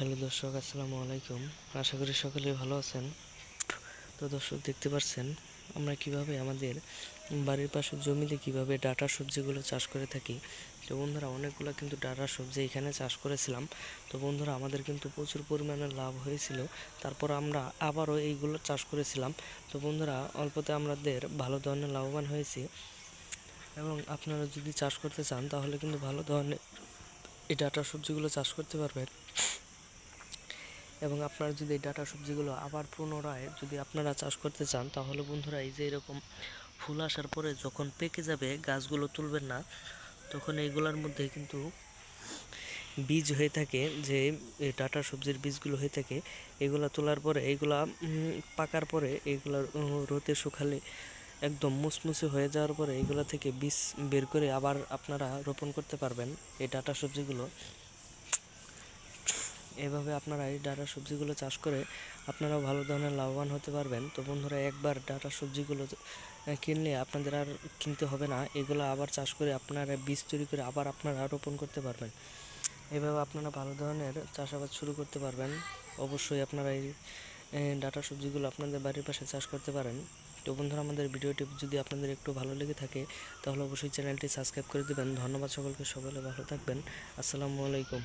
Hello দর্শক, আসসালামু আলাইকুম। আশা করি সকলেই ভালো আছেন। তো দর্শক, দেখতে পাচ্ছেন আমরা কিভাবে আমাদের বাড়ির পাশের জমিতে কিভাবে ডাঁটা সবজিগুলো চাষ করে থাকি। তো বন্ধুরা, অনেকগুলো কিন্তু ডাঁটা সবজি এখানে চাষ করেছিলাম। তো বন্ধুরা, আমাদের কিন্তু প্রচুর পরিমাণে লাভ হয়েছিল। তারপর আমরা আবারও এইগুলো চাষ করেছিলাম। তো বন্ধুরা, অল্পতে আমাদের ভালো ধরনের লাভবান হয়েছি। এবং আপনারা যদি চাষ করতে চান তাহলে কিন্তু ভালো ধরনের এই ডাঁটা সবজিগুলো চাষ করতে পারবেন। এবং আপনারা যদি এই ডাঁটা সবজিগুলো আবার পুনরায় যদি আপনারা চাষ করতে চান তাহলে বন্ধুরা, এই যে এরকম ফুল আসার পরে যখন পেকে যাবে, গাছগুলো তুলবেন না, তখন এইগুলোর মধ্যে কিন্তু বীজ হয়ে থাকে, যে ডাঁটা সবজির বীজগুলো হয়ে থাকে। এগুলা তোলার পরে এইগুলা পাকার পরে এইগুলা রোদে শুকালে একদম মুসমুসে হয়ে যাওয়ার পরে এইগুলা থেকে বীজ বের করে আবার আপনারা রোপণ করতে পারবেন এই ডাঁটা সবজিগুলো। এভাবে আপনারা এই ডাঁটা সবজিগুলো চাষ করে আপনারাও ভালো ধরনের লাভবান হতে পারবেন। তো বন্ধুরা, একবার ডাঁটা সবজিগুলো কিনলে আপনাদের আর কিনতে হবে না। এগুলো আবার চাষ করে আপনারা বীজ তৈরি করে আবার আপনারা রোপণ করতে পারবেন। এভাবে আপনারা ভালো ধরনের চাষাবাদ শুরু করতে পারবেন। অবশ্যই আপনারা এই ডাঁটা সবজিগুলো আপনাদের বাড়ির পাশে চাষ করতে পারেন। তো বন্ধুরা, আমাদের ভিডিওটি যদি আপনাদের একটু ভালো লেগে থাকে তাহলে অবশ্যই চ্যানেলটি সাবস্ক্রাইব করে দেবেন। ধন্যবাদ সকলকে, সকলে ভালো থাকবেন। আসসালামু আলাইকুম।